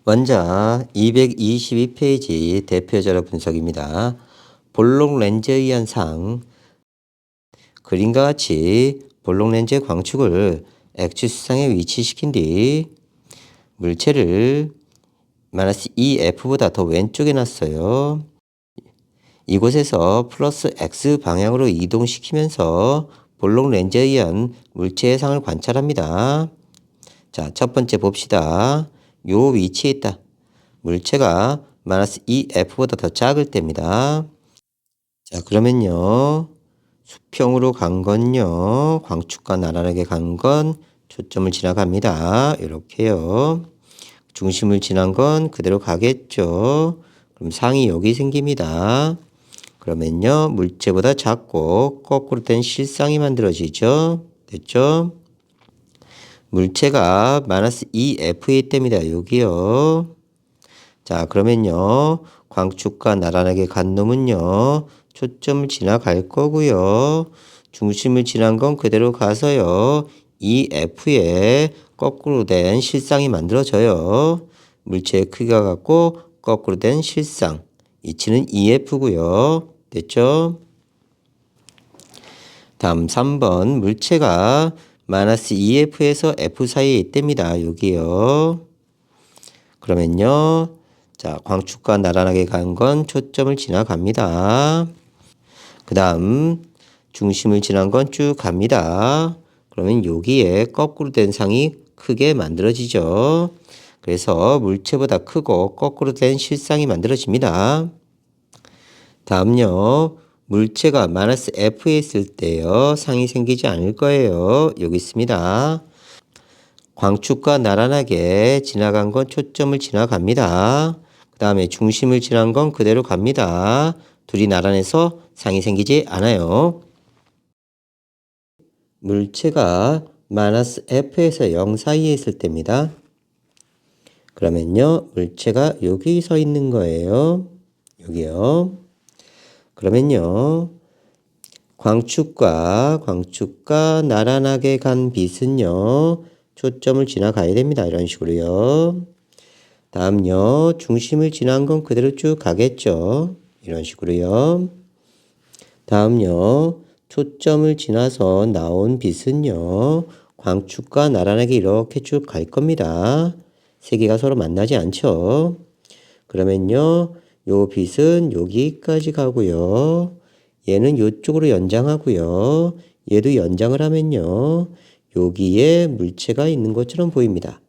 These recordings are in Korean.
먼저 222페이지 대표자료 분석입니다. 볼록 렌즈의 현상. 그림과 같이 볼록 렌즈의 광축을 X축상에 위치시킨 뒤 물체를 -2F보다 더 왼쪽에 놨어요. 이곳에서 플러스 X 방향으로 이동시키면서 볼록 렌즈에 의한 물체 해상을 관찰합니다. 자, 첫 번째 봅시다. 요 위치에 있다. 물체가 -2F보다 더 작을 때입니다. 자, 그러면요. 수평으로 간 건요. 광축과 나란하게 간 건 초점을 지나갑니다. 이렇게요. 중심을 지난 건 그대로 가겠죠. 그럼 상이 여기 생깁니다. 그러면요. 물체보다 작고 거꾸로 된 실상이 만들어지죠. 됐죠? 물체가 -2F에 있답니다. 여기요. 자, 그러면요. 광축과 나란하게 간 놈은요. 초점을 지나갈 거고요. 중심을 지난 건 그대로 가서요. EF에 거꾸로 된 실상이 만들어져요. 물체의 크기가 같고 거꾸로 된 실상. 이치는 EF고요. 됐죠? 다음 3번 물체가 -2F에서 F 사이에 있답니다. 여기요. 그러면요. 자, 광축과 나란하게 간 건 초점을 지나갑니다. 그 다음 중심을 지난 건 쭉 갑니다. 그러면 여기에 거꾸로 된 상이 크게 만들어지죠. 그래서 물체보다 크고 거꾸로 된 실상이 만들어집니다. 다음요. 물체가 -F에 있을 때요. 상이 생기지 않을 거예요. 여기 있습니다. 광축과 나란하게 지나간 건 초점을 지나갑니다. 그 다음에 중심을 지난 건 그대로 갑니다. 둘이 나란해서 상이 생기지 않아요. 물체가 -F에서 0 사이에 있을 때입니다. 그러면요. 물체가 여기 서 있는 거예요. 여기요. 그러면요. 광축과 나란하게 간 빛은요. 초점을 지나가야 됩니다. 이런 식으로요. 다음요. 중심을 지난 건 그대로 쭉 가겠죠. 이런 식으로요. 다음요. 초점을 지나서 나온 빛은요. 광축과 나란하게 이렇게 쭉 갈 겁니다. 세 개가 서로 만나지 않죠. 그러면요. 요 빛은 여기까지 가고요. 얘는 이쪽으로 연장하고요. 얘도 연장을 하면요. 여기에 물체가 있는 것처럼 보입니다.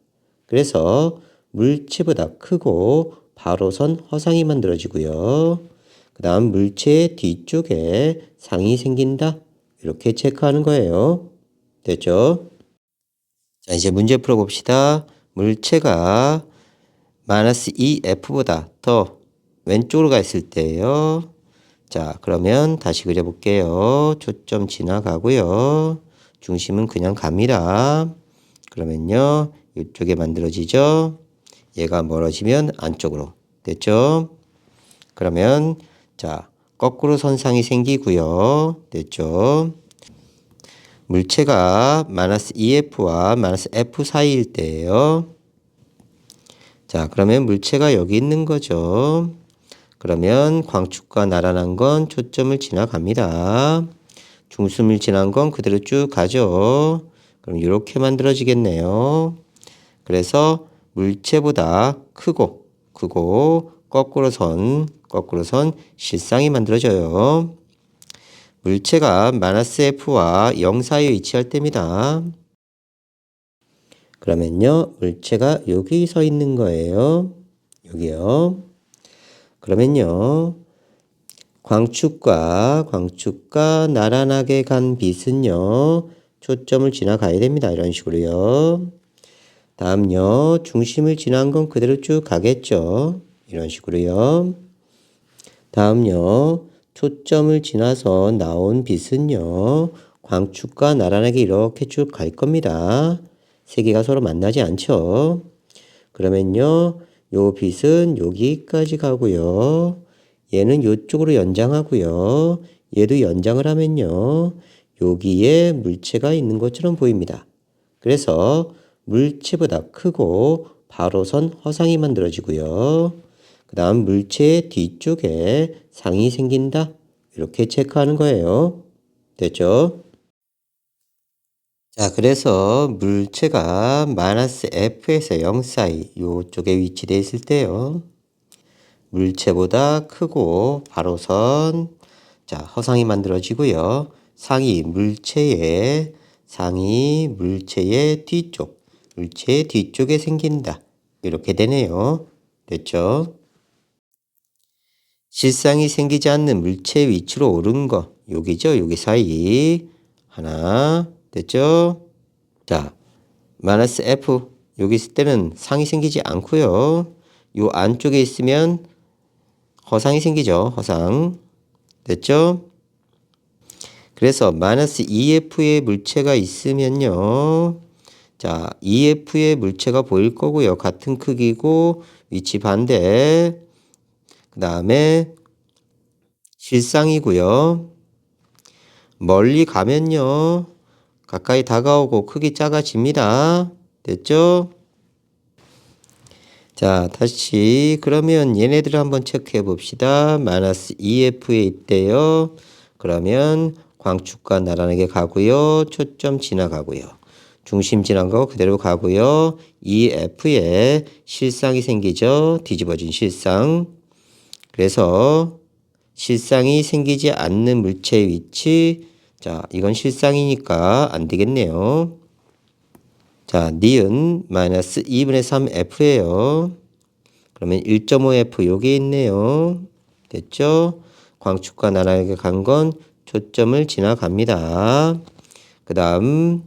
그래서 물체보다 크고 바로 선 허상이 만들어지고요. 그 다음 물체의 뒤쪽에 상이 생긴다. 이렇게 체크하는 거예요. 됐죠? 자, 이제 문제 풀어봅시다. 물체가 -2F보다 더 왼쪽으로 가 있을 때예요. 자, 그러면 다시 그려볼게요. 초점 지나가고요. 중심은 그냥 갑니다. 그러면요. 이쪽에 만들어지죠. 얘가 멀어지면 안쪽으로. 됐죠? 그러면 자, 거꾸로 선상이 생기고요. 됐죠? 물체가 -2F와 -F 사이일 때예요. 자, 그러면 물체가 여기 있는 거죠. 그러면 광축과 나란한 건 초점을 지나갑니다. 중심을 지난 건 그대로 쭉 가죠. 그럼 이렇게 만들어지겠네요. 그래서 물체보다 크고 거꾸로 선 실상이 만들어져요. 물체가 -F와 0 사이에 위치할 때입니다. 그러면요. 물체가 여기 서 있는 거예요. 여기요. 그러면요. 광축과 나란하게 간 빛은요. 초점을 지나가야 됩니다. 이런 식으로요. 다음요. 중심을 지난 건 그대로 쭉 가겠죠. 이런 식으로요. 다음요. 초점을 지나서 나온 빛은요. 광축과 나란하게 이렇게 쭉 갈 겁니다. 세 개가 서로 만나지 않죠. 그러면요. 요 빛은 여기까지 가고요. 얘는 이쪽으로 연장하고요. 얘도 연장을 하면요. 여기에 물체가 있는 것처럼 보입니다. 그래서 물체보다 크고 바로선 허상이 만들어지고요. 그 다음 물체의 뒤쪽에 상이 생긴다. 이렇게 체크하는 거예요. 됐죠? 자, 그래서 물체가 -f에서 0 사이 요쪽에 위치되어 있을 때요. 물체보다 크고 바로선 자, 허상이 만들어지고요. 상이 물체의 뒤쪽, 물체의 뒤쪽에 생긴다. 이렇게 되네요. 됐죠? 실상이 생기지 않는 물체의 위치로 오른 거. 여기죠? 여기 사이. 하나. 됐죠? 자, -f. 여기 있을 때는 상이 생기지 않고요. 요 안쪽에 있으면 허상이 생기죠. 허상. 됐죠? 그래서 -2f의 물체가 있으면요. 자, 2f의 물체가 보일 거고요. 같은 크기고 위치 반대. 그 다음에 실상이고요. 멀리 가면요. 가까이 다가오고 크기 작아집니다. 됐죠? 자, 다시 그러면 얘네들을 한번 체크해 봅시다. -2f에 있대요. 그러면 광축과 나란하게 가고요. 초점 지나가고요. 중심 지나가고 그대로 가고요. 2f에 실상이 생기죠. 뒤집어진 실상. 그래서 실상이 생기지 않는 물체의 위치. 자, 이건 실상이니까 안 되겠네요. 자, 니은 -2분의 3f예요. 그러면 1.5f 여기 있네요. 됐죠? 광축과 나란하게 간 건 초점을 지나갑니다. 그 다음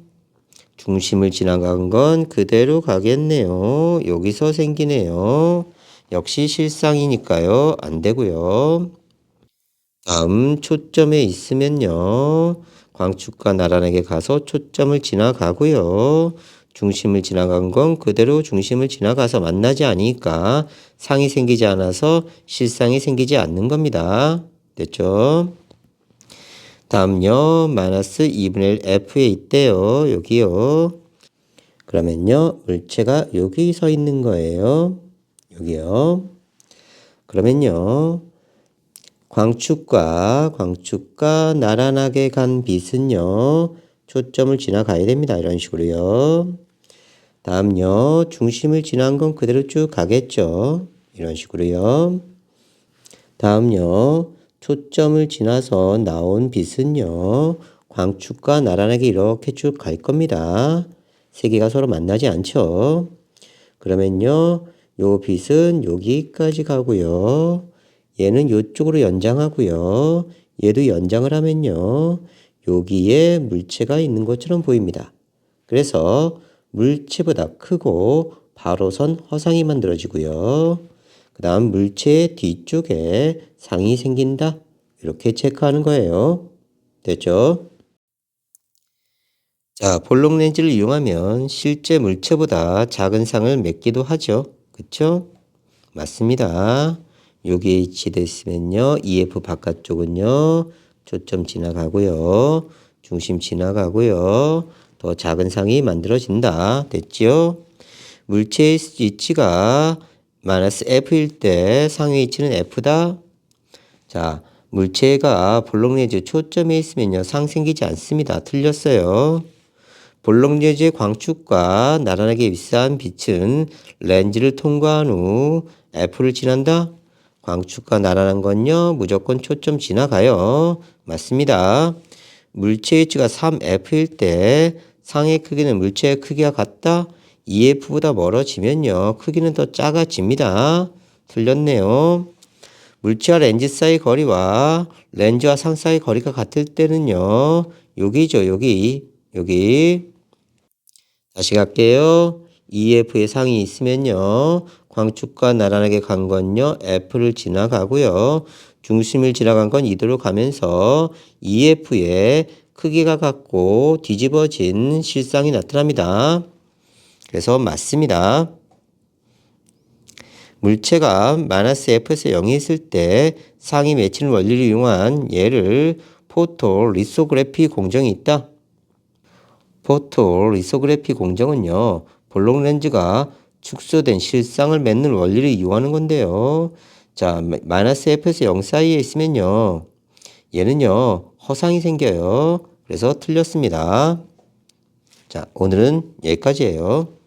중심을 지나간 건 그대로 가겠네요. 여기서 생기네요. 역시 실상이니까요. 안 되고요. 다음 초점에 있으면요. 광축과 나란하게 가서 초점을 지나가고요. 중심을 지나간 건 그대로 중심을 지나가서 만나지 않으니까 상이 생기지 않아서 실상이 생기지 않는 겁니다. 됐죠? 다음요. -2분의 1 f에 있대요. 여기요. 그러면요. 물체가 여기 서 있는 거예요. 여기요. 그러면요. 광축과 나란하게 간 빛은요. 초점을 지나가야 됩니다. 이런 식으로요. 다음요. 중심을 지난 건 그대로 쭉 가겠죠. 이런 식으로요. 다음요. 초점을 지나서 나온 빛은요. 광축과 나란하게 이렇게 쭉 갈 겁니다. 세 개가 서로 만나지 않죠. 그러면요. 요 빛은 여기까지 가고요. 얘는 이쪽으로 연장하고요. 얘도 연장을 하면요. 여기에 물체가 있는 것처럼 보입니다. 그래서 물체보다 크고 바로선 허상이 만들어지고요. 그 다음 물체의 뒤쪽에 상이 생긴다. 이렇게 체크하는 거예요. 됐죠? 자, 볼록 렌즈를 이용하면 실제 물체보다 작은 상을 맺기도 하죠. 그쵸? 맞습니다. 여기에 위치되어 있으면요. EF 바깥쪽은요. 초점 지나가고요. 중심 지나가고요. 더 작은 상이 만들어진다. 됐죠? 물체의 위치가 -F일 때 상의 위치는 F다. 자, 물체가 볼록 렌즈 초점에 있으면요. 상 생기지 않습니다. 틀렸어요. 볼록 렌즈의 광축과 나란하게 윗사한 빛은 렌즈를 통과한 후 F를 지난다. 광축과 나란한 건요. 무조건 초점 지나가요. 맞습니다. 물체의 위치가 3F일 때 상의 크기는 물체의 크기가 같다. 2F보다 멀어지면요. 크기는 더 작아집니다. 틀렸네요. 물체와 렌즈 사이 거리와 렌즈와 상 사이 거리가 같을 때는요. 여기죠. 여기. 다시 갈게요. EF의 상이 있으면요. 광축과 나란하게 간 건요. F를 지나가고요. 중심을 지나간 건 이대로 가면서 EF의 크기가 같고 뒤집어진 실상이 나타납니다. 그래서 맞습니다. 물체가 -F에서 0이 있을 때 상이 맺히는 원리를 이용한 예를 포토 리소그래피 공정이 있다. 포토 리소그래피 공정은요. 볼록 렌즈가 축소된 실상을 맺는 원리를 이용하는 건데요. 자, 마이너스 f에서 0 사이에 있으면요. 얘는요. 허상이 생겨요. 그래서 틀렸습니다. 자, 오늘은 여기까지예요.